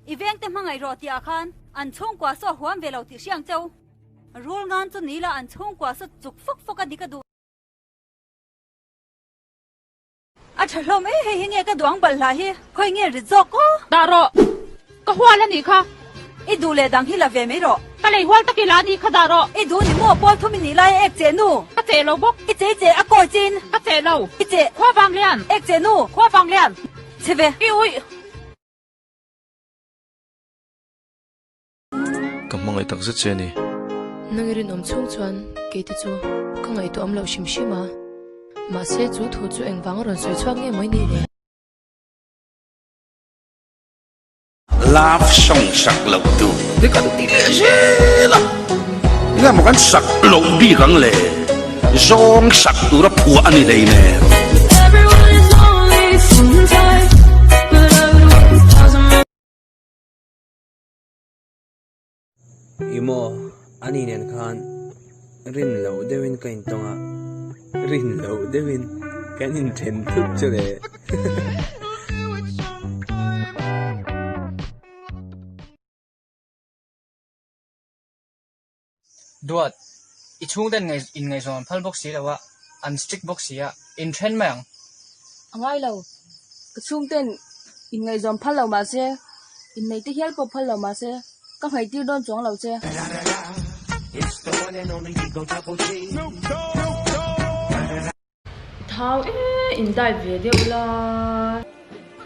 อีเวงเต็มมังไงรอตีอาคารอันช่องกว่าซ้อหัวเวลาติเสียงเจ้ารูลงานจนนี้ละอันช่องกว่าสุดจุกฟุกกันดีก็ดูอาจจะเราไม่ให้เงี้ยก็ดวงบัลลาฮีคอยเงี้ยริจอกดารอก็หัวแล้วนี่ค่ะอีดูเลดังฮิลาเวไม่รอก็เลยหัวตะกี้ลานี่ค่ะดารออีดูนี่มัวปอลทุมินี่ไล่เอกเจนูก็เจเราบุกอีเจอากอจินก็เจเราอีเจหัวบางเลียนเอกเจนูหัวบางเลียนเชเวอีอุ้ยกำมังไอตักจะเจนี่นังเรียนอมช่วงชวนเกติจูก็ไงตัวอมเราชิมชิมาเสียจูถูจูเอ็งฟังรอนสวยช่วงนี้ไม่นี่เลยลาฟช่องสักเหล่าดูนี่ก็ตีเลยเช่ละนี่มันกันสักเหล่าดีกันเลยช่องสักตัวผัวอันนี้เลยเนี่ยอีโมอันนี้เนี่ยคันรินเหลาเดวินกันตรงอ่ะรินเหลาเดวินกันอินเทนทุกจุดเลยดวดอีช่วงเดินไงอินไงส่วนพัลบ็อกซี่แล้วว่าอันสติ๊กบ็อกซี่อ่ะอินเทรนด์มั้งง่ายเราก็ช่วงเต้นอินไงจอมพัลเรามาเสียอินในที่เฮียลปพัลเรามาเสียก็ให้ที่โดนจ้องเราเสียเท้าอินได้เวียเดียวละ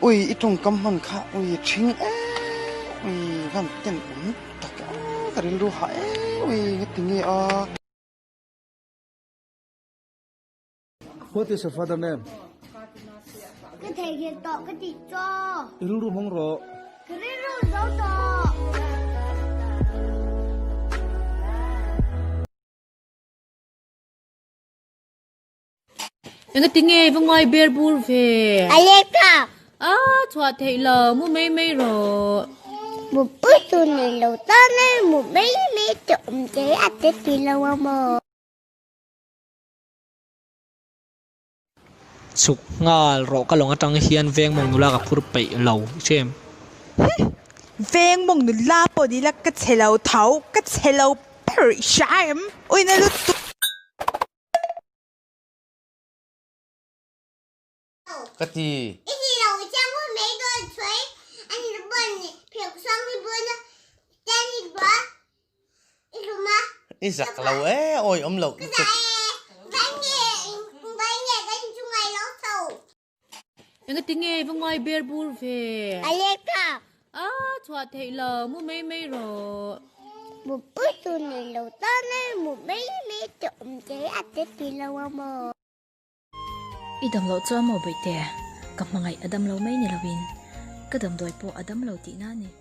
อุ้ยอีตรงกำมันค่ะอุ้ยทิ้งอุ้ยกันเต้นตะกะกระดิ่งรู้หายอุ้ยติงเอWhat is your father name? ก็เทเห็นต่อก็ติดจอรู้ห้องรอก็ได้รู้เจ้าต่อยังก็ติงเอฟงอยเบียร์บูร์เฟ่อะไรค่ะชัวเทเลมูไม่รอมุปุ๊บตัวนี้เราตอนนี้มุไม่จมใจอาจจะตีเราว่าโมสุกงาโรก็ลงตังเฮียนเวงมงนุลากับพูดไปเหล่าเช่มเวงมงนุลาปอดีละก็เชลาเท้าก็เชลาเปริชามอุ้ยนั่นลูกก็ตี一起เรา将会每个锤อันนี้บนนี่เพียงสองที่บนนะแค่นี้บนอีกมั้ยนี่สักเราโอ้ยอมเหลาก็ได้บางอย่างกันจุงไงเราเท่ายังก็ติงเอฟงอยเบียร์บูร์เฟ่อะไรค่ะชัวเทเลมูไม่รอมุปุ๊บตัวนี้เราตอนนี้มุไม่จมใจอาจจะตีเราว่าโมอีดำเราจ้าโมไปแต่กับมังไงอดัมเราไม่เนี่ยละวินก็ดำโดยพออดัมเราตีน่านี่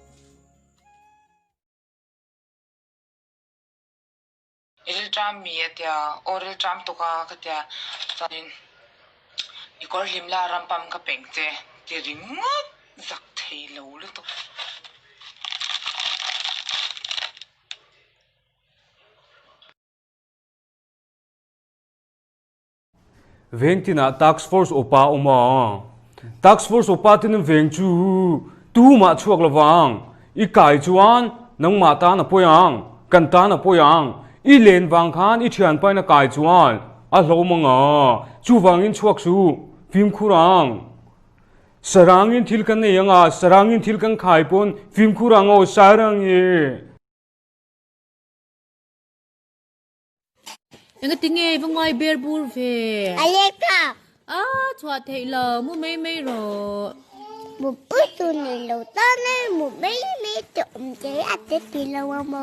อีเรื่องมีเดียโอเรื่องจำตัวก็เดียตอนนี้อีกคนลิมลารำปั๊มกับเป็งเจที่ริงจักเทโลเลยตัวเวงที่น่ะ task force โอปาออกมา task force โอปาที่นั่นเวงจูตู้มาช่วยระวังอีกายจวนนังมาตาหน้าพยังกันตาหน้าพยังอีเลนวังขันอีเชียนไปน่ะกายจวนอาโลมังอ่ะจูวังอินช่วยสู้ฟิล์มคุรังสรางอินทิลกันเนี่ยยังอ่ะสรางอินทิลกันขายปนฟิล์มคุรังโอ้สารังเย่ยังก็ติงเอฟงอยเบียร์บูร์เฟ่อะไรค่ะชัวเทเลมูไม่รอมุปุ๊บตัวนี้เราตอนนี้มุไม่จมใจอาจจะตีเราว่าโม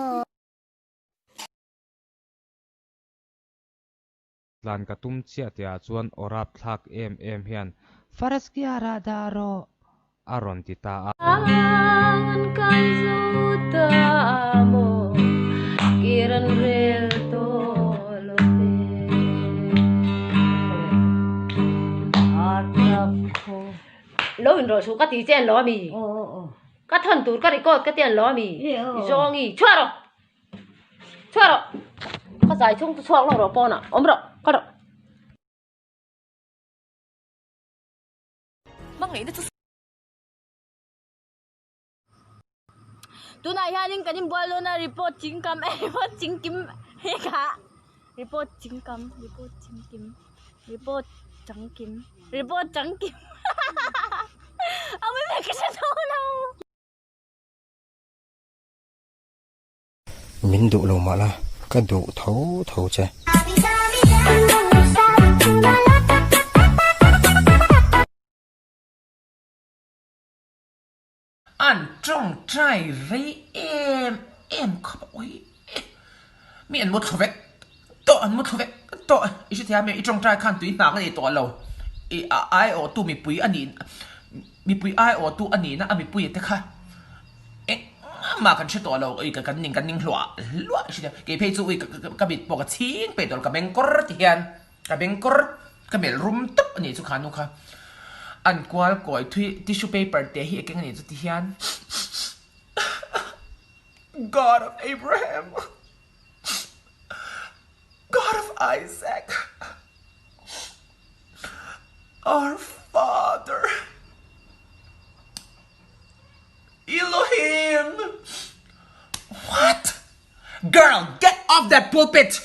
ลานกระตุ้มเชียเตียจวนอรับทักเอ็มเฮียนฟารัสกิอาราดารออารอนติตาล้ออินโรชูก็ตีเจนล้อมีก็ทนตูดก็ริโก้ก็เตียนล้อมีจงอีช่วยเราก็ใส่ช่วงเราปอน่ะอมเราก็เรามังไงนี่ tu na hianin kanin bolo na report chingkam report chingkim he ka report chingkam report chingkim report changkim report changkim Ame me kisa to na Min du lo ma la ka du thấu che Anh trong trai rây em khóc ôi mi anh một khóc vẹt to anh một khóc vẹt to ý thì em trong trai khăn túi nặng này to lâu ai ở tu mi bùi anh mi bùi ai ở tu anh na mi bùi thế khá mà cần chết to lâu cái cần nín loa ý cái phê chú cái bị bỏ cái chín bịตัวcái bên cor thì hiện cái bên cor cái bên room tấp anh chú khăn nu khá anh qual coi tissue paper để hiện cái này chút hiền God of Abraham God of Isaac our Father Elohim what girl get off that pulpit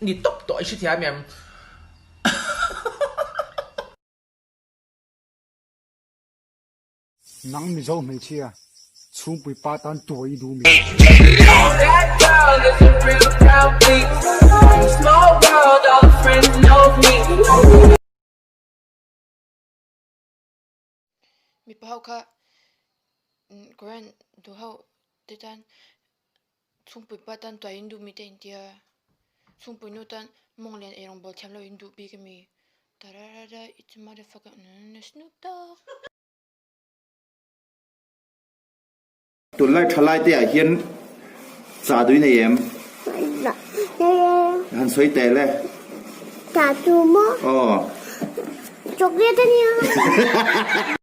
你懂不懂是听没nắng mi dâu mấy chia chung bụi ba tan tuổi đủ mi mi pau kha Korean du hau te tan chung bụi ba tan tuổi đủ mi ten tia chung bụi nu tan mong len erong bol tham lo in du bi ke mi tarara it's motherfucker Snoop Dogg tuần lai thay lai tia hiền giả đuôi này em hắn xoay tè le giả đuôi mơ chocolate nha